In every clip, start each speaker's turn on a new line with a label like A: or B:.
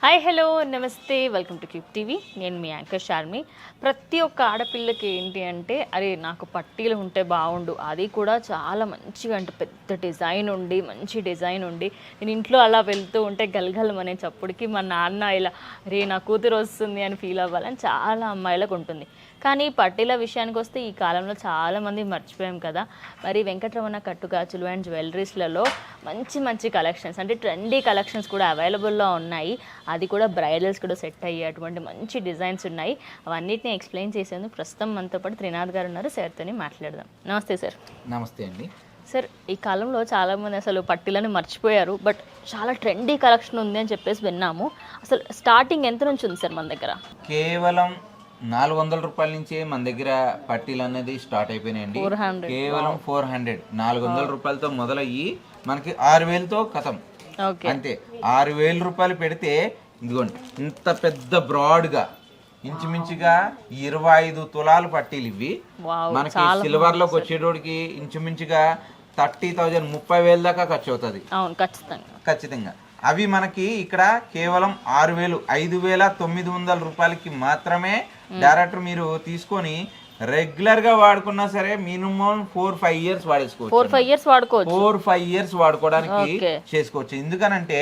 A: Hi hello నమస్తే welcome to cube TV. నేను మీ anchor Charmi. ప్రతి ఒక్క ఆడపిల్లకి ఏంటి అంటే అరే నాకు పట్టీలు ఉంటే బాగుండు, అది కూడా చాలా మంచిగా అంటే పెద్ద డిజైన్ ఉండి మంచి డిజైన్ ఉండి నేను ఇంట్లో అలా వెళ్తూ ఉంటే గలగలమనే చప్పుడుకి మా నాన్న ఇలా రే నా కూతురు వస్తుంది అని ఫీల్ అవ్వాలని చాలా అమ్మాయిలకు ఉంటుంది. కానీ పట్టీల విషయానికి వస్తే ఈ కాలంలో చాలామంది మర్చిపోయాం కదా. మరి వెంకటరమణ కట్టుగాజులు అండ్ జ్యువెలరీస్లలో మంచి మంచి కలెక్షన్స్ అంటే ట్రెండీ కలెక్షన్స్ కూడా అవైలబుల్లో ఉన్నాయి. అది కూడా బ్రైడల్స్ కూడా సెట్ అయ్యే అటువంటి మంచి డిజైన్స్ ఉన్నాయి. అవన్నిటిని ఎక్స్ప్లెయిన్ చేసేందుకు ప్రస్తుతం మనతో పాటు త్రినాథ్ గారు ఉన్నారు. సార్తోని మాట్లాడదాం. నమస్తే సార్.
B: నమస్తే అండి.
A: సార్, ఈ కాలంలో చాలామంది అసలు పట్టీలను మర్చిపోయారు, బట్ చాలా ట్రెండీ కలెక్షన్ ఉంది అని చెప్పేసి విన్నాము. అసలు స్టార్టింగ్ ఎంత నుంచి ఉంది సార్ మన దగ్గర?
B: కేవలం 400 రూపాయల నుంచే మన దగ్గర పట్టీలు అనేది స్టార్ట్ అయిపోయినాయండి. కేవలం 400 400 రూపాయలతో మొదలయ్యి మనకి 6000తో కథం. అంతే 6000 రూపాయలు పెడితే ఇదిగోండి ఇంత పెద్ద బ్రాడ్గా ఇంచుమించుగా 25 తులాలు పట్టీలు ఇవి. మనకి సిల్వర్ లోకి వచ్చేటోడికి ఇంచుమించుగా 30,000 30,000 దాకా ఖర్చు అవుతుంది. ఖచ్చితంగా. అవి మనకి ఇక్కడ కేవలం 6,000 5,900 రూపాయలకి మాత్రమే డైరెక్ట్ మీరు తీసుకొని రెగ్యులర్ గా వాడుకున్నా సరే మినిమం 4-5 ఇయర్స్ వాడేసుకోవచ్చు. 4-5 ఇయర్స్ వాడుకోవడానికి చేసుకోవచ్చు. ఎందుకనంటే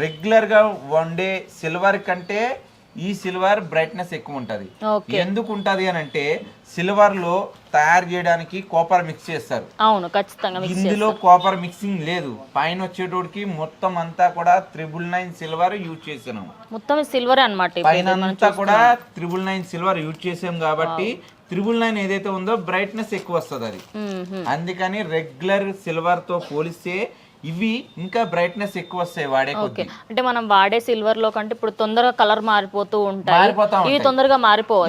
B: రెగ్యులర్ గా వండే సిల్వర్ కంటే ఈ సిల్వర్ బ్రైట్నెస్ ఎక్కువ ఉంటది. ఎందుకు ఉంటది అని అంటే సిల్వర్ లో తయారు చేయడానికి కాపర్ మిక్స్ చేస్తారు.
A: అవును, ఖచ్చితంగా.
B: ఇందులో కాపర్ మిక్సింగ్ లేదు. పైన వచ్చేటోడికి మొత్తం అంతా కూడా 999 సిల్వర్ యూజ్ చేసాము.
A: మొత్తం సిల్వర్ అన్నమాట.
B: పైన అంతా కూడా 999 సిల్వర్ యూజ్ చేసాం కాబట్టి 999 ఏదైతే ఉందో బ్రైట్నెస్ ఎక్కువ వస్తుంది అది. అందుకని రెగ్యులర్ సిల్వర్ తో పోలిస్తే ఇవి ఇంకా బ్రైట్నెస్ ఎక్కువ వస్తాయి వాడే కొద్దీ.
A: అంటే మనం వాడే సిల్వర్ లో కంటే ఇప్పుడు తొందరగా కలర్ మారిపోతూ ఉంటాయి. ఇవి తొందరగా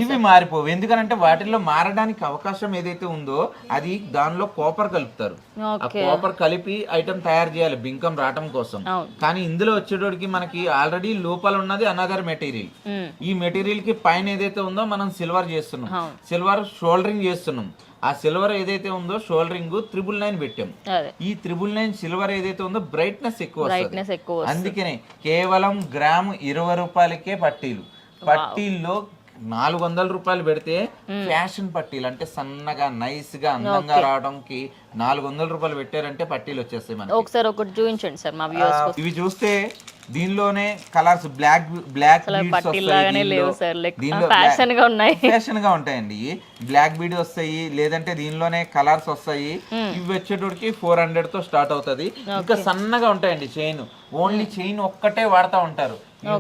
B: ఇవి మారిపోవు. ఎందుకంటే వాటిల్లో మారడానికి అవకాశం ఏదైతే ఉందో అది దానిలో కాపర్ కలుపుతారు. ఆ కాపర్ కలిపి ఐటమ్ తయారు చేయాలి బింకం రావటం కోసం. కానీ ఇందులో వచ్చేటోడికి మనకి ఆల్రెడీ లోపల ఉన్నది అనదర్ మెటీరియల్. ఈ మెటీరియల్ కి పైన ఏదైతే ఉందో మనం సిల్వర్ చేస్తున్నాం, సిల్వర్ షోల్డరింగ్ చేస్తున్నాం. ఆ సిల్వర్ ఏదైతే ఉందో షోల్డరింగ్ 999 పెట్టాం. ఈ 999 సిల్వర్ ఏదైతే ఉందో బ్రైట్నెస్ ఎక్కువ. అందుకనే కేవలం గ్రాము 20 రూపాయలకే పట్టీలు. పట్టీల్లో 400 రూపాయలు పెడితే ఫ్యాషన్ పట్టీలు అంటే సన్నగా నైస్ గా అందంగా రావడానికి 400 రూపాయలు పెట్టారంటే పట్టీలు వచ్చేస్తాయి మనకి.
A: ఒకసారి ఒకటి చూపించండి సార్ మా వ్యూవర్స్ కి.
B: ఇవి చూస్తే దీనిలోనే కలర్స్ బ్లాక్ ఫ్యాషన్ గా ఉంటాయండి. బ్లాక్ బీడ్ వస్తాయి, లేదంటే దీనిలోనే కలర్స్ వస్తాయి. ఇవి వచ్చేటోడికి 400 తో స్టార్ట్ అవుతుంది. ఇంకా సన్నగా ఉంటాయండి చైన్. ఓన్లీ చైన్ ఒక్కటే వాడుతూ ఉంటారు.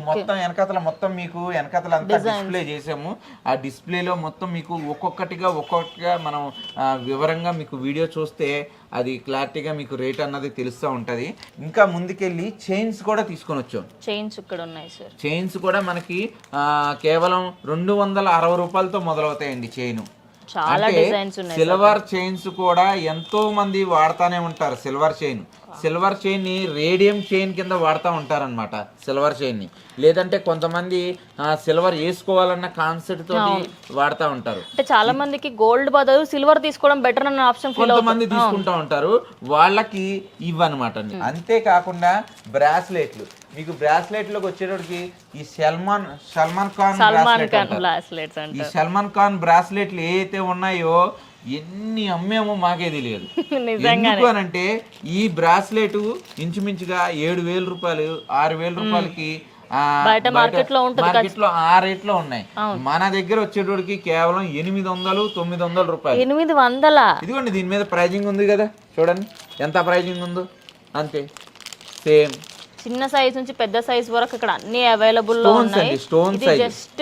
B: మొత్తం వెనకతల మొత్తం మీకు వెనకతల అంతా డిస్ప్లే చేసాము. ఆ డిస్ప్లేలో మొత్తం మీకు ఒక్కొక్కటిగా మనం వివరంగా మీకు వీడియో చూస్తే అది క్లారిటీగా మీకు రేట్ అన్నది తెలుస్తూ ఉంటది. ఇంకా ముందుకెళ్ళి చైన్స్ కూడా తీసుకొని వచ్చాం.
A: చైన్స్ ఇక్కడ ఉన్నాయి సార్.
B: చైన్స్ కూడా మనకి కేవలం 260 రూపాయలతో మొదలవుతాయండి చైన్. సిల్వర్ చైన్స్ కూడా ఎంతో మంది వాడుతానే ఉంటారు. సిల్వర్ చైన్ ని రేడియం చైన్ కింద వాడుతూ ఉంటారు అనమాట. సిల్వర్ చైన్ ని లేదంటే కొంతమంది సిల్వర్ వేసుకోవాలన్న కాన్సెప్ట్ తోటి వాడుతూ ఉంటారు.
A: అంటే చాలా మందికి గోల్డ్ బదులు సిల్వర్ తీసుకోవడం బెటర్ అన్న ఆప్షన్
B: కొంతమంది తీసుకుంటా ఉంటారు. వాళ్ళకి ఇవ్వనమాట. అంతేకాకుండా బ్రాస్లెట్లు, మీకు బ్రాస్లెట్ లోకి వచ్చేటోడికి ఈ సల్మాన్ ఖాన్ బ్రాస్లెట్లు ఏవైతే ఉన్నాయో ఎన్ని అమ్మేమో మాకే తెలియదు. ఎందుకు అనంటే ఈ బ్రాస్లెట్ ఇంచుమించుగా 7,000 రూపాయలు 6,000 రూపాయలకి మార్కెట్ లో ఆ రేట్ లో ఉన్నాయి. మన దగ్గర వచ్చేటోడికి కేవలం 800-900 రూపాయలు.
A: 800?
B: ఇదిగోండి దీని మీద ప్రైజింగ్ ఉంది కదా, చూడండి ఎంత ప్రైజింగ్ ఉందో. అంతే సేమ్
A: చిన్న సైజ్ నుంచి పెద్ద సైజ్ వరకు ఇక్కడ అన్ని అవైలబుల్ లో ఉన్నాయి. ఇది జస్ట్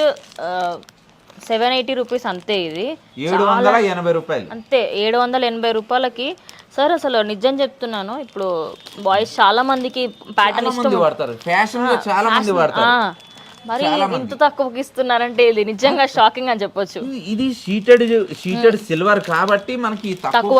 A: 780 రూపీస్ అంతే. ఇది
B: 780 రూపాయలు
A: అంతే. 780 రూపాయలకి సార్ అసలు నిజం చెప్తున్నాను. ఇప్పుడు బాయ్స్ చాలా మందికి ప్యాటర్న్ ఇష్టం
B: వాడతారు, ఫ్యాషన్ గా చాలా మంది వాడతారు.
A: మరి ఇంత తక్కువకి ఇస్తున్నారంటే ఇది నిజంగా షాకింగ్ అని చెప్పొచ్చు.
B: ఇది షీటెడ్ సిల్వర్ కాబట్టి మనకి తక్కువ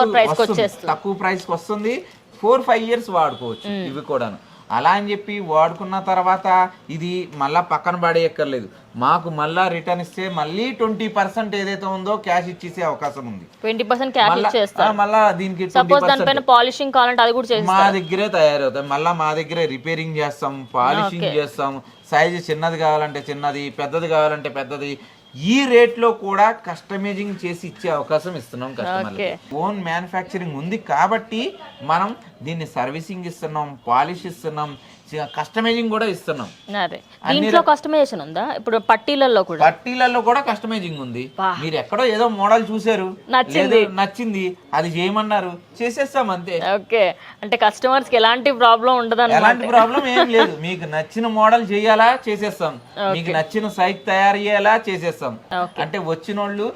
B: ప్రైస్ కి వస్తుంది. 4-5 ఇయర్స్ వాడుకోవచ్చు. ఇవి కూడా అలా అని చెప్పి వాడుకున్న తర్వాత ఇది మళ్ళీ పక్కన పడేయక్కర్లేదు, మాకు మళ్ళీ రిటర్న్ ఇస్తే మళ్ళీ 20% ఏదైతే ఉందో క్యాష్ ఇచ్చేసే అవకాశం ఉంది.
A: 20% క్యాష్ ఇచ్చేస్తారు.
B: మళ్ళీ దీనికి
A: సపోజ్ దానిపైన పాలిషింగ్ కావాలంటే అది కూడా చేస్తాం,
B: మా దగ్గరే తయారవుతాయి. మళ్ళీ మా దగ్గరే రిపేరింగ్ చేస్తాం, పాలిషింగ్ చేస్తాం. సైజు చిన్నది కావాలంటే చిన్నది, పెద్దది కావాలంటే పెద్దది. ఈ రేట్ లో కూడా కస్టమైజింగ్ చేసి ఇచ్చే అవకాశం ఇస్తున్నాం కస్టమర్లకి. ఓన్ మ్యానుఫ్యాక్చరింగ్ ఉంది కాబట్టి మనం దీన్ని సర్వీసింగ్ ఇస్తున్నాం, పాలిష్ ఇస్తున్నాం, కస్టమైజింగ్ కూడా ఇస్తున్నాం.
A: దీంట్లో కస్టమైజేషన్ ఉందా? ఇప్పుడు పట్టీలలో
B: కూడా కస్టమైజింగ్ ఉంది. మీరు ఎక్కడో ఏదో మోడల్ చూసారు, నచ్చింది, అది చేయమన్నారు, చేసేస్తాం అంతే.
A: ఓకే, అంటే కస్టమర్స్ కి ఎలాంటి ప్రాబ్లం ఉండదు,
B: ఎలాంటి ప్రాబ్లం ఏం లేదు. మీకు నచ్చిన మోడల్ చేయాలా చేసేస్తాం, మీకు నచ్చిన సైజ్ తయారు చేయాలా చేసేస్తాం. అంటే వచ్చిన వాళ్ళు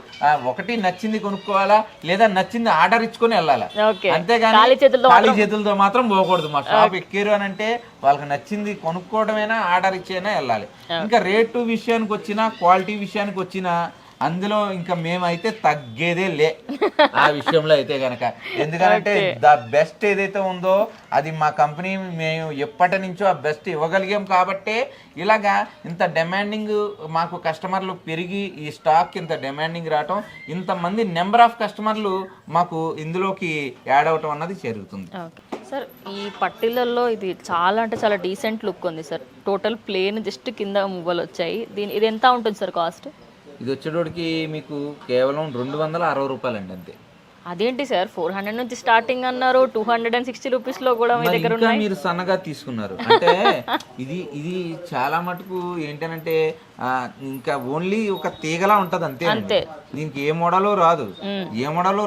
B: ఒకటి నచ్చింది కొనుక్కోవాలా, లేదా నచ్చింది ఆర్డర్ ఇచ్చుకొని వెళ్ళాలా, అంతేగాని ఖాళీ చేతులతో మాత్రం పోకూడదు. మా షాప్ ఎక్కారు అని అంటే వాళ్ళకి నచ్చింది కొనుక్కోవడమైనా ఆర్డర్ ఇచ్చేనా వెళ్ళాలి. ఇంకా రేటు విషయానికి వచ్చినా, క్వాలిటీ విషయానికి వచ్చినా అందులో ఇంకా మేమైతే తగ్గేదే లే ఆ విషయంలో అయితే గనక. ఎందుకంటే ద బెస్ట్ ఏదైతే ఉందో అది మా కంపెనీ మేము ఎప్పటి నుంచో ఆ బెస్ట్ ఇవ్వగలిగాం కాబట్టే ఇలాగా ఇంత డిమాండింగ్ మాకు కస్టమర్లు పెరిగి ఈ స్టాక్ ఇంత డిమాండింగ్ రావటం, ఇంతమంది నెంబర్ ఆఫ్ కస్టమర్లు మాకు ఇందులోకి యాడ్ అవటం అన్నది జరుగుతుంది.
A: సార్ ఈ పట్టీలలో ఇది చాలా అంటే చాలా డీసెంట్ లుక్ ఉంది సార్. టోటల్ ప్లేన్ జస్ట్ కింద మువ్వలు వచ్చాయి. ఇది ఎంత ఉంటుంది సార్ కాస్ట్?
B: ఇది వచ్చేటోడికి మీకు కేవలం 260 రూపాయలండి అంతే.
A: అదేంటి సార్ 400 నుంచి స్టార్టింగ్ అన్నారు, 260 రూపీస్ లో కూడా మీ దగ్గర ఉన్నాయి.
B: మీరు సన్నగా తీసుకున్నారు అంటే ఇది చాలా మటుకు ఏంటంటే ఇంకా ఓన్లీ ఒక తీగలా ఉంటది అంతే. దీనికి ఏ మోడల్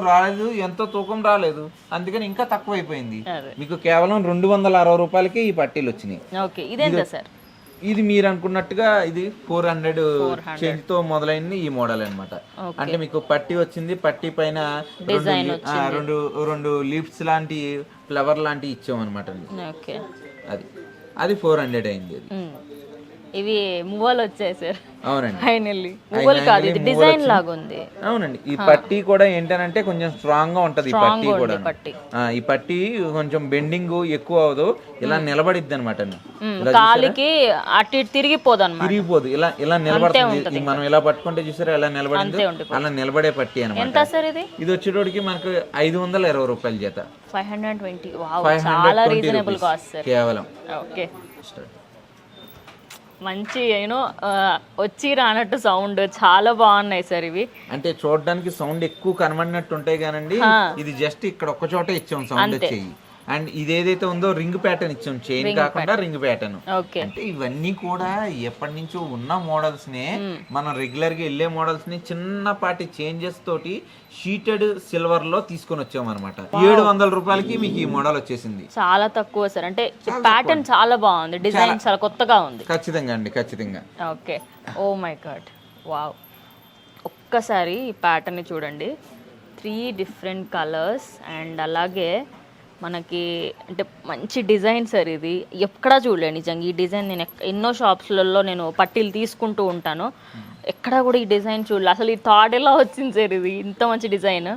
B: రాదు, ఎంతో తూకం రాలేదు, అందుకని ఇంకా తక్కువ అయిపోయింది. మీకు కేవలం 260 రూపాయలకి ఈ పట్టీలు వచ్చినాయి.
A: ఓకే, ఇదేంటా సార్?
B: ఇది మీరు అనుకున్నట్టుగా ఇది 400 చేంజ్ తో మొదలైంది ఈ మోడల్ అన్నమాట. అంటే మీకు పట్టీ వచ్చింది, పట్టీ పైన రెండు లీవ్స్ లాంటి ఫ్లవర్ లాంటి ఇచ్చాం అనమాట. అది 400 అయింది.
A: ఇవి మువ్వలు వచ్చాయి సార్.
B: అవునండి,
A: ఫైనల్లీ మువ్వలు కాదు, ఇది డిజైన్ లాగా ఉంది.
B: అవునండి, ఈ పట్టీ కూడా ఏంటంటే కొంచెం స్ట్రాంగ్ గా ఉంటది. ఈ పట్టీ కూడా ఈ పట్టీ కొంచెం బెండింగ్ ఎక్కువ అవదు, ఇలా నిలబడిద్ది అనమాట.
A: కాలికి అటు ఇటు
B: తిరిగిపోదు, ఇలా నిలబడుతుంది. మనం ఇలా పట్టుకుంటే చూసారా ఎలా నిలబడింది, అలా నిలబడే పట్టీ అనమాట.
A: ఎంత సార్ ఇది?
B: ఇది వచ్చేటోడికి మనకు 520 రూపాయల చేత.
A: 520. చాలా రీజనబుల్ కాస్ట్ సార్ కేవలం. ఓకే, మంచి వచ్చి రానట్టు సౌండ్ చాలా బాగున్నాయి సార్ ఇవి.
B: అంటే చూడడానికి సౌండ్ ఎక్కువ కనబడినట్టు ఉంటాయి కానండి, ఇది జస్ట్ ఇక్కడ ఒక్క చోట ఇచ్చాం సౌండ్ వచ్చేయి. అండ్ ఇదేదైతే ఉందో రింగ్ ప్యాటర్న్ ఇచ్చాం, చైన్ కాకుండా రింగ్ ప్యాటర్న్. అంటే ఇవన్నీ కూడా ఎప్పటి నుంచో ఉన్న మోడల్స్ నే, మనం రెగ్యులర్ గా వెళ్ళే మోడల్స్ ని చిన్నపాటి చేంజెస్ తోటి షీటెడ్ సిల్వర్ లో తీసుకొని వచ్చాం అనమాట. 700 రూపాయలకి మీకు ఈ మోడల్ వచ్చేసింది.
A: చాలా తక్కువ సార్, అంటే ప్యాటర్న్ చాలా బాగుంది, డిజైన్ చాలా కొత్తగా ఉంది.
B: ఖచ్చితంగా అండి, ఖచ్చితంగా.
A: Okay, oh my God, wow. ఒక్కసారి ఈ ప్యాటర్న్ ని చూడండి, 3 డిఫరెంట్ కలర్స్. అండ్ అలాగే మనకి అంటే మంచి డిజైన్ సార్ ఇది. ఎక్కడా చూడలేదు నిజంగా ఈ డిజైన్. నేను ఎన్నో షాప్స్లలో నేను పట్టీలు తీసుకుంటూ ఉంటాను, ఎక్కడా కూడా ఈ డిజైన్ చూడలేదు. అసలు ఈ థాట్ ఎలా వచ్చింది సార్ ఇది, ఇంత మంచి డిజైన్?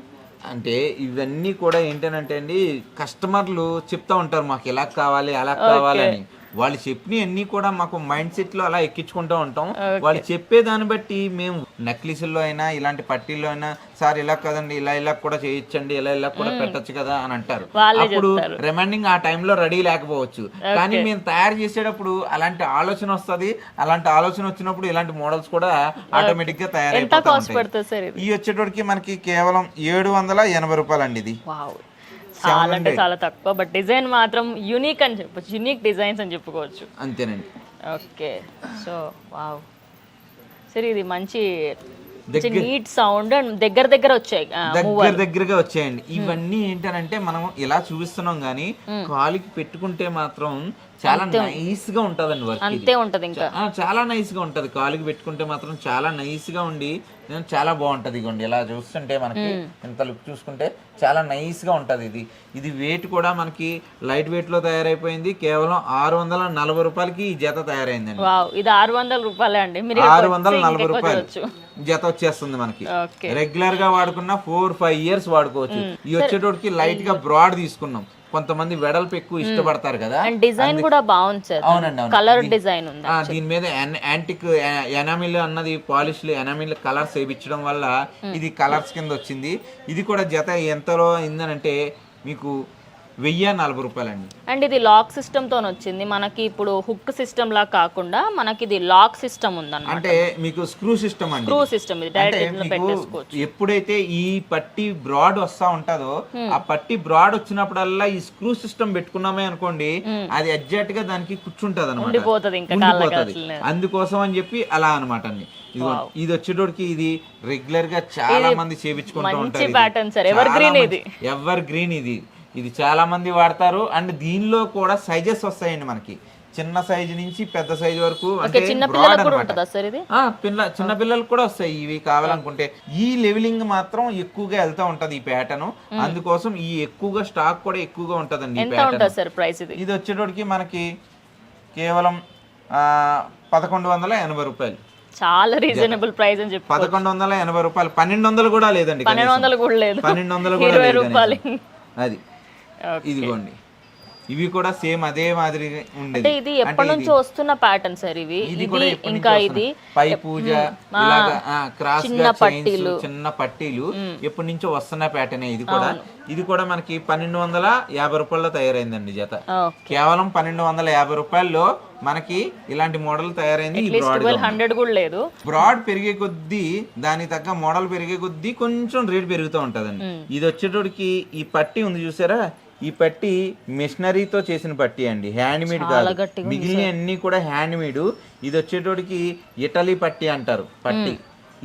B: అంటే ఇవన్నీ కూడా ఏంటంటే అండి, కస్టమర్లు చెప్తా ఉంటారు మాకు ఇలా కావాలి అలా కావాలని. వాళ్ళు చెప్పినవన్నీ కూడా మాకు మైండ్ సెట్ లో అలా ఎక్కించుకుంటూ ఉంటాం. వాళ్ళు చెప్పే దాన్ని బట్టి మేము నక్లీసుల్లో అయినా ఇలాంటి పట్టీల్లో అయినా, సార్ ఇలా కదండి, ఇలా కూడా చేయొచ్చండి, ఇలా కూడా పెట్టచ్చు కదా అని అంటారు. అప్పుడు రిమైండింగ్ ఆ టైంలో రెడీ లేకపోవచ్చు, కానీ మేము తయారు చేసేటప్పుడు అలాంటి ఆలోచన వస్తుంది. అలాంటి ఆలోచన వచ్చినప్పుడు ఇలాంటి మోడల్స్ కూడా ఆటోమేటిక్ గా తయారైపోతాయి. ఈ వచ్చేటోడికి మనకి కేవలం 780 రూపాయలు అండి. ఇది
A: చాలా అంటే చాలా తక్కువ, బట్ డిజైన్ మాత్రం యూనిక్ అని చెప్పొచ్చు, యూనిక్ డిజైన్స్ అని చెప్పుకోవచ్చు.
B: అంతేనండి.
A: ఓకే, సో వావ్ సరే, ఇది మంచి నీట్ సౌండ్ అండ్ దగ్గరగా
B: వచ్చాయండి. ఇవన్నీ ఏంటంటే మనం ఇలా చూపిస్తున్నాం గానీ కాలికి పెట్టుకుంటే మాత్రం చాలా నైస్ గా ఉంటదండి వర్క్.
A: అంతే ఉంటది, ఇంకా
B: చాలా నైస్ గా ఉంటది. కాలికి పెట్టుకుంటే మాత్రం చాలా నైస్ గా ఉండి చాలా బాగుంటది. ఇగోండి ఇలా చూస్తుంటే మనకి ఇంత లుక్ చూసుకుంటే చాలా నైస్ గా ఉంటది. ఇది వెయిట్ కూడా మనకి లైట్ వెయిట్ లో తయారైపోయింది. కేవలం 640 రూపాయలకి ఈ జత తయారైందండి.
A: ఇది 600 రూపాయలే అండి.
B: 640 రూపాయలు జత వచ్చేస్తుంది మనకి. రెగ్యులర్ గా వాడుకున్న 4-5 ఇయర్స్ వాడుకోవచ్చు. ఈ వచ్చేటోడికి లైట్ గా బ్రాడ్ తీసుకున్నాం, కొంతమంది వెడల్పు ఎక్కువ ఇష్టపడతారు కదా.
A: అండ్ డిజైన్ కూడా బాగుంది సార్.
B: అవునండి, అవును.
A: కలర్ డిజైన్ ఉంది.
B: దీని మీద యాంటిక్ ఎనామిల్ అన్నది పాలిష్లు ఎనామిల్ కలర్స్ వేయించడం వల్ల ఇది కలర్స్ కింద వచ్చింది. ఇది కూడా జత ఎంతలో అయిందనంటే మీకు 1040 రూపాయలండి.
A: అండ్ ఇది లాక్ సిస్టమ్ తో వచ్చింది మనకి. ఇప్పుడు హుక్ సిస్టమ్ లా కాకుండా మనకి ఇది లాక్ సిస్టమ్ ఉందన్నమాట.
B: అంటే మీకు స్క్రూ సిస్టమ్ అండి.
A: స్క్రూ సిస్టమ్ ఇది డైరెక్ట్ పెట్టేసుకోవచ్చు.
B: ఎప్పుడైతే ఈ పట్టి బ్రాడ్ వస్తా ఉంటుందో ఆ పట్టి బ్రాడ్ వచ్చినప్పుడల్లా ఈ స్క్రూ సిస్టమ్ పెట్టుకున్నామే అనుకోండి, అది ఎగ్జాక్ట్ గా దానికి కూర్చుంటది అనమాట. అందుకోసం అని చెప్పి అలా అనమాట అండి. ఇది వచ్చేటోడికి ఇది రెగ్యులర్ గా చాలా మంది చేపించుకుంటూ ఉంటారు. ఎవర్ గ్రీన్ ఇది చాలా మంది వాడతారు. అండ్ దీనిలో కూడా సైజెస్ వస్తాయండి మనకి. చిన్న సైజు నుంచి పెద్ద సైజు వరకు, అంటే చిన్న పిల్లలకు కూడా వస్తాయి ఇవి కావాలనుకుంటే. ఈ లెవెలింగ్ మాత్రం ఎక్కువగా వెళ్తా ఉంటది ఈ ప్యాటర్న్. అందుకోసం ఈ ఎక్కువగా స్టాక్ కూడా ఎక్కువగా ఉంటదండి. ఇది వచ్చేటోడికి మనకి కేవలం 1180 రూపాయలు.
A: చాలా రీజనబుల్ ప్రైస్ అని చెప్పి
B: 1180 రూపాయలు. 1200 కూడా లేదండి.
A: 1200 కూడా లేదు.
B: 1200 కూడా లేదు. అది ఇదిగోండి, ఇవి కూడా సేమ్ అదే మాదిరి ఉండేది.
A: అంటే ఇది ఎప్పటి నుంచి వస్తున్న ప్యాటర్న్ సార్ ఇవి. ఇది ఇంకా ఇది
B: పై పూజ క్రాస్ చిన్న పట్టీలు ఎప్పటి నుంచో వస్తున్న ప్యాటర్న్. ఇది కూడా మనకి 1250 రూపాయల్లో తయారైందండి జత. కేవలం 1250 రూపాయల్లో మనకి ఇలాంటి మోడల్ తయారైంది. బ్రాడ్ పెరిగే కొద్దీ దాని తగ్గ మోడల్ పెరిగే కొద్దీ కొంచెం రేట్ పెరుగుతూ ఉంటదండి. ఇది వచ్చేటోడికి ఈ పట్టి ఉంది చూసారా, ఈ పట్టి మెషినరీతో చేసిన పట్టి అండి, హ్యాండ్ మేడ్ కాదు. మిగిలిన అన్ని కూడా హ్యాండ్ మేడ్. ఇది వచ్చేటోడికి ఇటలీ పట్టి అంటారు. పట్టి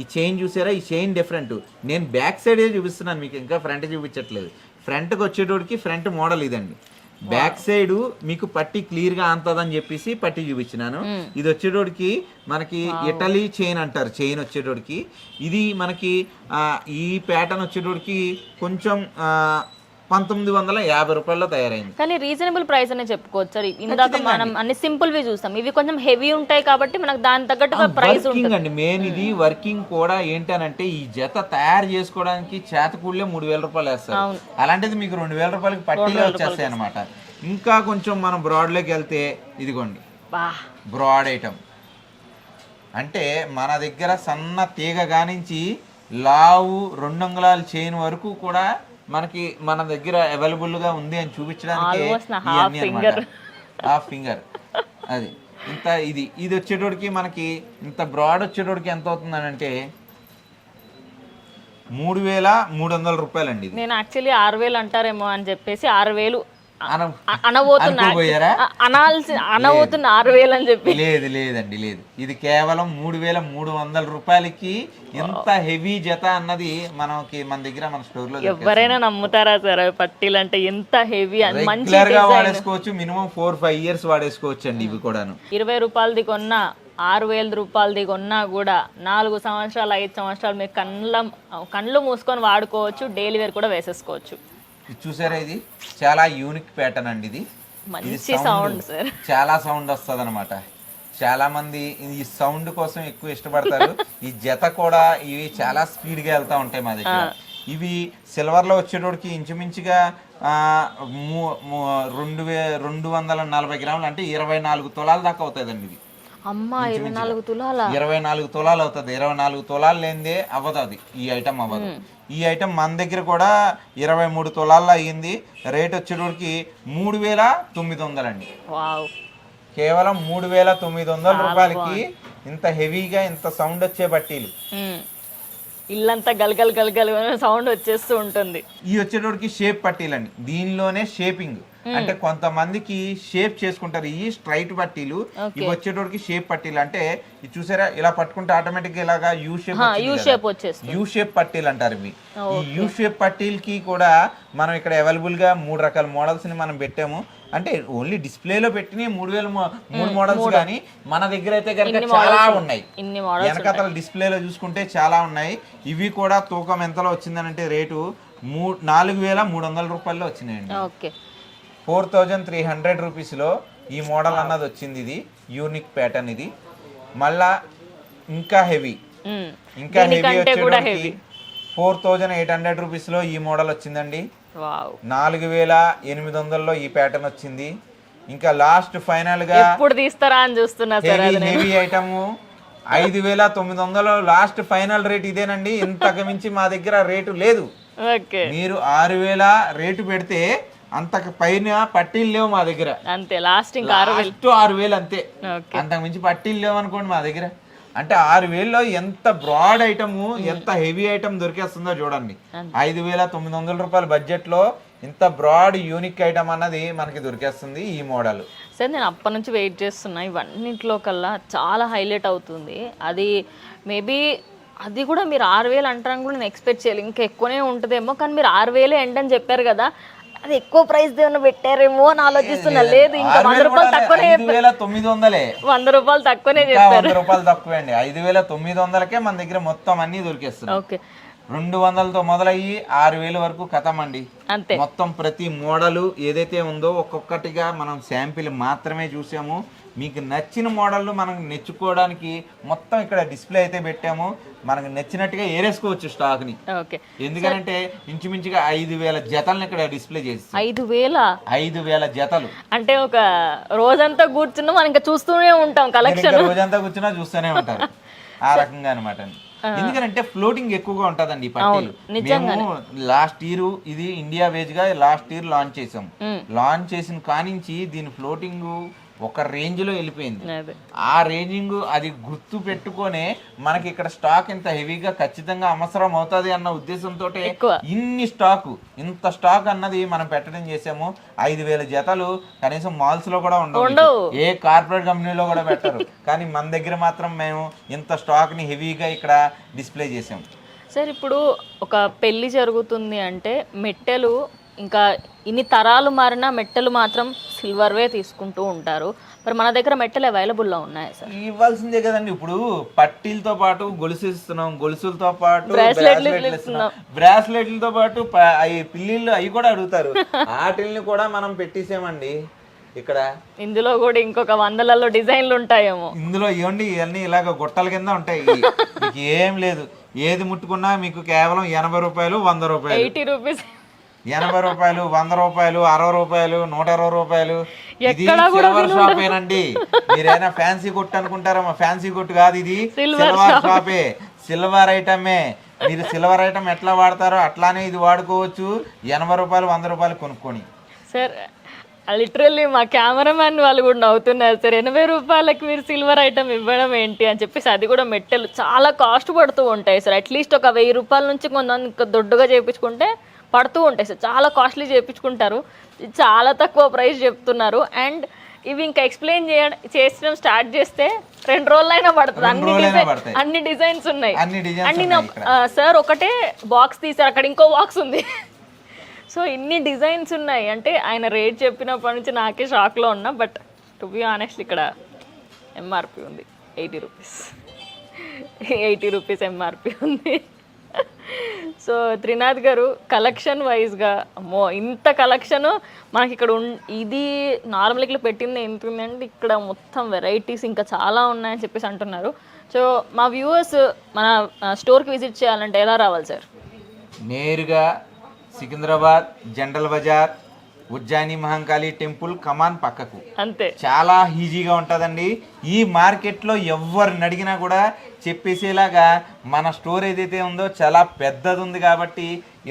B: ఈ చైన్ చూసారా, ఈ చైన్ డిఫరెంట్. నేను బ్యాక్ సైడ్ చూపిస్తున్నాను మీకు, ఇంకా ఫ్రంట్ చూపించట్లేదు. ఫ్రంట్కి వచ్చేటోడికి ఫ్రంట్ మోడల్ ఇదండి. బ్యాక్ సైడ్ మీకు పట్టి క్లియర్ గా అంతదని చెప్పేసి పట్టి చూపించినాను. ఇది వచ్చేటోడికి మనకి ఇటలీ చైన్ అంటారు. చైన్ వచ్చేటోడికి ఇది మనకి ఈ ప్యాటర్న్ వచ్చేటోడికి కొంచెం 1950 రూపాయల్లో తయారైంది.
A: కానీ రీజనబుల్ ప్రైస్ అనే చెప్పుకోవచ్చు. ఇందాక మనం అన్ని సింపుల్ వి చూస్తాం, ఇవి కొంచెం హెవీ ఉంటాయి కాబట్టి మనకు దాని తగ్గట్టుగా ప్రైస్ ఉంటుంది.
B: మెయిన్ ఇది వర్కింగ్ కూడా ఏంటనంటే ఈ జత తయారు చేసుకోవడానికి చేతకూళ్ళే 3000 రూపాయలు వేస్తారు. అలాంటిది మీకు 2000 రూపాయలకి పట్టీలే వచ్చేస్తాయి అనమాట. ఇంకా కొంచెం మనం బ్రాడ్ లోకి వెళ్తే ఇదిగోండి బ్రాడ్ ఐటమ్. అంటే మన దగ్గర సన్న తీగ గానించి లావు 2 అంగుళాల చైన్ వరకు కూడా మనకి మన దగ్గర అవైలబుల్ గా ఉంది అని చూపించడానికి. హాఫ్ ఫింగర్ అది ఇంత. ఇది వచ్చేటోడికి మనకి ఇంత బ్రాడ్ వచ్చేటోడికి ఎంత అవుతుందని అంటే 3300 రూపాయలండి.
A: నేను యాక్చువల్లీ 6000 అంటారేమో అని చెప్పేసి 6000 అనబోతున్నా 6000 అని చెప్పి.
B: లేదండి, లేదు. ఇది కేవలం 3300 రూపాయలకి ఎంత హెవీ జత అన్నది మనకి మన దగ్గర మన స్టోర్ లో.
A: ఎవరైనా నమ్ముతారా సార్ పట్టీలు అంటే ఎంత హెవీ అని?
B: రెగ్యులర్ గా వాడేసుకోవచ్చు. మినిమం 4-5 ఇయర్స్ వాడేసుకోవచ్చు అండి. ఇవి కూడాను
A: 20 రూపాయలది కొన్నా 6000 రూపాయలది కొన్నా కూడా 4 సంవత్సరాలు 5 సంవత్సరాలు మీరు కళ్ళు మూసుకొని వాడుకోవచ్చు. డైలీ వేర్ కూడా వేసేసుకోవచ్చు.
B: చూసారా, ఇది చాలా యూనిక్ ప్యాటర్న్ అండి. ఇది చాలా సౌండ్ వస్తుంది అనమాట. చాలా మంది ఈ సౌండ్ కోసం ఎక్కువ ఇష్టపడతారు. ఈ జత కూడా ఇవి చాలా స్పీడ్ గా వెళ్తా ఉంటాయి మా దగ్గర. ఇవి సిల్వర్ లో వచ్చేటోడికి ఇంచుమించుగా 240 గ్రాములు అంటే 24 తులాల దాకా అవుతుందండి. ఇది 24 తులాలు అవుతుంది. 24 తులాలు లేనిదే అవ్వదు అది. ఈ ఐటమ్ అవ్వదు. ఈ ఐటమ్ మన దగ్గర కూడా 23 తులాల్లో అయ్యింది. రేట్ వచ్చేటోడికి 3900 అండి. కేవలం 3900 రూపాయలకి ఇంత హెవీగా ఇంత సౌండ్ వచ్చే పట్టీలు.
A: ఇల్లంతా గల్గల్ గల్గల్ సౌండ్ వచ్చేస్తూ ఉంటుంది.
B: ఈ వచ్చేటోడికి షేప్ పట్టీలండి. దీనిలోనే షేపింగ్ అంటే కొంతమందికి షేప్ చేసుకుంటారు. ఈ స్ట్రైట్ పట్టీలు, ఇవి వచ్చేటోడికి షేప్ పట్టీలు. అంటే ఇది చూసారా, ఇలా పట్టుకుంటే ఆటోమేటిక్ గా ఇలాగా యూ షేప్ పట్టీలు అంటారు ఇవి. ఈ యూ షేప్ పట్టీలకి కూడా మనం ఇక్కడ అవైలబుల్ గా 3 రకాల మోడల్స్ ని మనం పెట్టాము. అంటే ఓన్లీ డిస్ప్లేలో పెట్టిన 3003 మోడల్స్ కానీ మన దగ్గర అయితే కనుక చాలా ఉన్నాయి. వెనకాతల డిస్ప్లేలో చూసుకుంటే చాలా ఉన్నాయి. ఇవి కూడా తూకం ఎంతలో వచ్చిందనంటే రేటు 4300 రూపాయల్లో వచ్చినాయండి. 4300 రూపీస్లో ఈ మోడల్ అన్నది వచ్చింది. ఇది యూనిక్ ప్యాటర్న్. ఇది మళ్ళా ఇంకా హెవీ వచ్చేటప్పటికి 4800 రూపీస్లో ఈ మోడల్ వచ్చిందండి.
A: వావ్
B: 4800లో ఈ ప్యాటర్న్ వచ్చింది. ఇంకా లాస్ట్ ఫైనల్ గా
A: ఎప్పుడు తీస్తారా అని చూస్తున్నా sir.
B: Heavy item 5900 last final rate ఇదేనండి. ఇంతకు మించి మా దగ్గర రేటు లేదు.
A: ఓకే,
B: మీరు 6000 రేటు పెడితే అంతకు పైన పట్టీలు లేవు మా దగ్గర.
A: అంతే, లాస్ట్ ఇంకా
B: 6000 అంతే. అంతకు మించి పట్టీలు లేవు అనుకోండి మా దగ్గర. అంటే 6000లో ఎంత బ్రాడ్ ఐటమ్, ఎంత హెవీ ఐటమ్ దొరికేస్తుందో చూడండి. 5900 రూపాయల బడ్జెట్ లో ఇంత బ్రాడ్ యూనిక్ ఐటమ్ అన్నది మనకి దొరికేస్తుంది ఈ మోడల్.
A: సార్ నేను అప్పటి నుంచి వెయిట్ చేస్తున్నా, ఇవన్నింటిలో కల్లా చాలా హైలైట్ అవుతుంది. అది మేబీ అది కూడా మీరు 6000 అంటారని కూడా నేను ఎక్స్పెక్ట్ చేయాలి, ఇంకా ఎక్కువనే ఉంటుందేమో. కానీ మీరు 6000 ఎండ్ అని చెప్పారు కదా, అది ఎక్కువ ప్రైస్ ఏమైనా పెట్టారేమో అని ఆలోచిస్తున్నా. లేదు, ఇంకా 100 రూపాయలు తక్కువనే
B: 5900
A: 100 రూపాయలు తక్కువనే చెప్పారు.
B: 100 రూపాయలు తక్కువే అండి. 5900కే మన దగ్గర మొత్తం అన్ని దొరికేస్తుంది.
A: ఓకే,
B: 200తో మొదలయ్యి 6000 వరకు కథం అండి.
A: అంతే.
B: మొత్తం ప్రతి మోడల్ ఏదైతే ఉందో ఒక్కొక్కటిగా మనం శాంపిల్ మాత్రమే చూసాము. మీకు నచ్చిన మోడల్ మనం నెచ్చుకోవడానికి మొత్తం ఇక్కడ డిస్ప్లే అయితే పెట్టాము. మనకు నచ్చినట్టుగా ఏరేసుకోవచ్చు స్టాక్ ని. ఎందుకంటే ఇంచుమించుగా 5000 జతలను ఇక్కడ డిస్ప్లే చేసి 5000 జతలు
A: అంటే ఒక రోజంతా కూర్చున్నా మనం ఇంకా చూస్తూనే ఉంటాం కలెక్షన్.
B: రోజంతా కూర్చున్నా చూస్తూనే ఉంటారు ఆ రకంగా అనమాట. ఎందుకంటే ఫ్లోటింగ్ ఎక్కువగా ఉంటదండి ఈ పట్టీలు. మేము లాస్ట్ ఇయర్ ఇది ఇండియా వేజ్ గా లాస్ట్ ఇయర్ లాంచ్ చేసాం. లాంచ్ చేసిన కానించి దీని ఫ్లోటింగ్ ఒక రేంజ్ లో వెళ్ళిపోయింది. ఆ రేంజింగ్ అది గుర్తు పెట్టుకొనే మనకి ఇక్కడ స్టాక్ ఇంత హెవీగా ఖచ్చితంగా అవసరం అవుతుంది అన్న ఉద్దేశంతో ఇంత స్టాక్ అన్నది మనం పెట్టడం చేసాము. 5000 జతలు కనీసం మాల్స్ లో కూడా ఉండవు, ఏ కార్పొరేట్ కంపెనీలో కూడా పెట్టరు. కానీ మన దగ్గర మాత్రం మేము ఇంత స్టాక్ ని హెవీగా ఇక్కడ డిస్ప్లే చేసాం.
A: సార్ ఇప్పుడు ఒక పెళ్లి జరుగుతుంది అంటే మెట్టెలు ఇంకా ఇన్ని తరాలు మారినా మెట్టెలు మాత్రం సిల్వర్వే తీసుకుంటూ ఉంటారు. మరి మన దగ్గర మెట్టెలు అవైలబుల్లో ఉన్నాయా సార్?
B: ఇవ్వాల్సిందే కదండి. ఇప్పుడు పట్టీలతో పాటు గొలుసు ఇస్తున్నాం, గొలుసులతో పాటు బ్రాస్లెట్లతో పాటు అవి పిల్లిళ్ళు అవి కూడా అడుగుతారు. వాటిల్ని కూడా మనం పెట్టేసామండి ఇక్కడ.
A: ఇందులో కూడా ఇంకొక 100లలో డిజైన్లు ఉంటాయేమో.
B: ఇందులో ఇవ్వండి, ఇవన్నీ ఇలాగ గుట్టల కింద ఉంటాయి. మీకు ఏం లేదు, ఏది ముట్టుకున్నా మీకు కేవలం 80 రూపాయలు, 100 రూపాయలు,
A: 80 రూపీస్,
B: 80 రూపాయలు, 100 రూపాయలు, 60 రూపాయలు, 120 రూపాయలు. ఇది సిల్వర్ షాప్ ఏనండి. మీరైనా ఫ్యాన్సీ కొట్టు అనుకుంటారా? ఫ్యాన్సీ కొట్టు కాదు, ఇది సిల్వర్ షాపే, సిల్వర్ ఐటమే. మీరు సిల్వర్ ఐటమ్ ఎట్లా వాడతారో అట్లానే ఇది వాడుకోవచ్చు. 80 రూపాయలు, 100 రూపాయలు కొనుక్కొని.
A: సార్ లిటరల్లీ మా కెమెరామ్యాన్ వాళ్ళు కూడా నవ్వుతున్నారు సార్, 80 రూపాయలకి మీరు సిల్వర్ ఐటమ్ ఇవ్వడం ఏంటి అని చెప్పేసి. అది కూడా మెట్టెలు చాలా కాస్ట్ పడుతూ ఉంటాయి సార్. అట్లీస్ట్ ఒక 1000 రూపాయల నుంచి కొంతమంది ఇంకా దొడ్డుగా చేయించుకుంటే పడుతూ ఉంటాయి సార్. చాలా కాస్ట్లీ చేయించుకుంటారు, చాలా తక్కువ ప్రైస్ చెప్తున్నారు. అండ్ ఇవి ఇంకా ఎక్స్ప్లెయిన్ చేసడం స్టార్ట్ చేస్తే 2 రోజులైనా పడుతుంది. అన్ని డిజైన్స్ ఉన్నాయి. అండ్ సార్ ఒకటే బాక్స్ తీసారు, అక్కడ ఇంకో బాక్స్ ఉంది. సో ఇన్ని డిజైన్స్ ఉన్నాయి అంటే ఆయన రేట్ చెప్పినప్పటి నుంచి నాకే షాక్లో ఉన్నా. బట్ టు బి ఆనెస్ట్ ఇక్కడ ఎంఆర్పి ఉంది 80 రూపీస్, 80 రూపీస్ ఎంఆర్పి ఉంది. సో త్రినాథ్ గారు కలెక్షన్ వైజ్గా అమ్మో ఇంత కలెక్షను మనకి ఇక్కడ ఇది నార్మల్ ఇక్కడ పెట్టింది ఎంత ఉందంటే ఇక్కడ మొత్తం వెరైటీస్ ఇంకా చాలా ఉన్నాయని చెప్పేసి అంటున్నారు. సో మా వ్యూవర్స్ మన స్టోర్కి విజిట్ చేయాలంటే ఎలా రావాలి సార్?
B: నేరుగా సికింద్రాబాద్ జనరల్ బజార్ ఉజ్జాయిని మహంకాళి టెంపుల్ కమాన్ పక్కకు, అంతే. చాలా ఈజీగా ఉంటుందండి. ఈ మార్కెట్లో ఎవరిని అడిగినా కూడా చెప్పేసేలాగా మన స్టోర్ ఏదైతే ఉందో చాలా పెద్దది ఉంది కాబట్టి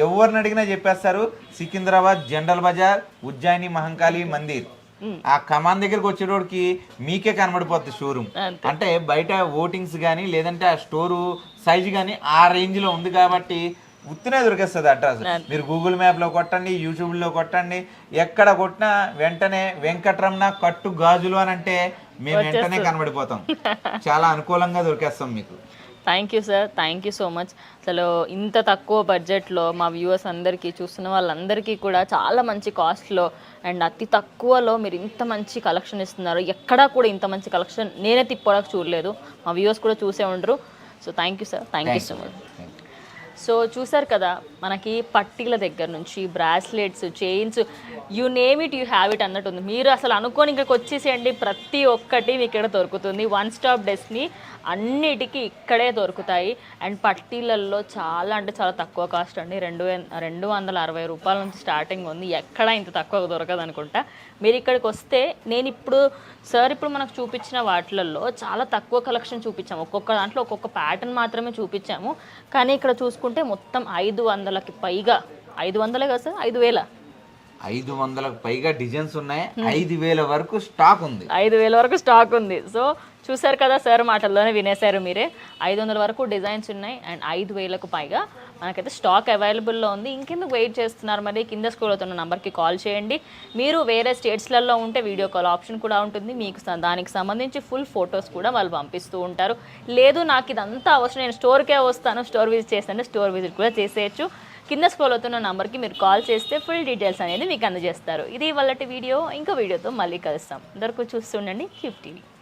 B: ఎవరిని అడిగినా చెప్పేస్తారు. సికింద్రాబాద్ జనరల్ బజార్ ఉజ్జాయిని మహంకాళి మందిర్, ఆ కమాన్ దగ్గరకు వచ్చేటోడికి మీకే కనబడిపోతుంది షోరూమ్. అంటే బయట ఓటింగ్స్ కానీ లేదంటే ఆ స్టోరు సైజు కానీ ఆ రేంజ్లో ఉంది కాబట్టి ఉత్తినే దొరికేస్తుంది అడ్రస్. మీరు గూగుల్ మ్యాప్లో కొట్టండి, యూట్యూబ్లో కొట్టండి, ఎక్కడ కొట్టినా వెంటనే వెంకటరమణ కట్టు గాజులు అని అంటే మేము వెంటనే కనబడిపోతాం. చాలా అనుకూలంగా దొరికేస్తాం మీకు.
A: Thank you sir, thank you so much. అసలు ఇంత తక్కువ బడ్జెట్లో మా వ్యూవర్స్ అందరికీ, చూస్తున్న వాళ్ళందరికీ కూడా చాలా మంచి కాస్ట్లో అండ్ అతి తక్కువలో మీరు ఇంత మంచి కలెక్షన్ ఇస్తున్నారు. ఎక్కడా కూడా ఇంత మంచి కలెక్షన్ నేనైతే ఇప్పటివరకు చూడలేదు, మా వ్యూవర్స్ కూడా చూసే ఉండరు. So thank you sir, thank you so much. So చూసారు కదా మనకి పట్టీల దగ్గర నుంచి bracelets, chains, you name it you have it అన్నట్టు ఉంది. మీరు అసలు అనుకోని ఇక్కడికి వచ్చేసేయండి, ప్రతి ఒక్కటి మీకు ఇక్కడ దొరుకుతుంది. వన్ స్టాప్ డెస్టినీ, అన్నిటికీ ఇక్కడే దొరుకుతాయి. అండ్ పట్టీలల్లో చాలా అంటే చాలా తక్కువ కాస్ట్ అండి, 260 రూపాయల నుంచి స్టార్టింగ్ ఉంది. ఎక్కడ ఇంత తక్కువ దొరకదు అనుకుంటా. మీరు ఇక్కడికి వస్తే నేను ఇప్పుడు మనకు చూపించిన వాటిలలో చాలా తక్కువ కలెక్షన్ చూపించాము. ఒక్కొక్క దాంట్లో ఒక్కొక్క ప్యాటర్న్ మాత్రమే చూపించాము. కానీ ఇక్కడ చూసుకుంటే మొత్తం 500కి పైగా, 500 కదా సార్, 5000
B: 500కు పైగా డిజైన్స్ ఉన్నాయి. 5000 వరకు స్టాక్ ఉంది.
A: 5000 వరకు స్టాక్ ఉంది. సో చూసారు కదా, సార్ మాటల్లోనే వినేశారు మీరే. 500 వరకు డిజైన్స్ ఉన్నాయి అండ్ 5000కు పైగా మనకైతే స్టాక్ అవైలబుల్లో ఉంది. ఇంకెందుకు వెయిట్ చేస్తున్నారు మరి? కింద స్క్రోల్ అవుతున్న నెంబర్కి కాల్ చేయండి. మీరు వేరే స్టేట్స్లలో ఉంటే వీడియో కాల్ ఆప్షన్ కూడా ఉంటుంది. మీకు దానికి సంబంధించి ఫుల్ ఫొటోస్ కూడా వాళ్ళు పంపిస్తూ ఉంటారు. లేదు నాకు ఇదంతా అవసరం, నేను స్టోర్కే వస్తాను, స్టోర్ విజిట్ చేస్తాను, స్టోర్ విజిట్ కూడా చేసేయచ్చు. కింద స్క్రోల్ అవుతున్న నెంబర్కి మీరు కాల్ చేస్తే ఫుల్ డీటెయిల్స్ అనేది మీకు అందజేస్తారు. ఇది వాళ్ళటి వీడియో. ఇంకో వీడియోతో మళ్ళీ కలుస్తాం. అందరికీ చూస్తుండండి క్యూబ్ టీవీ.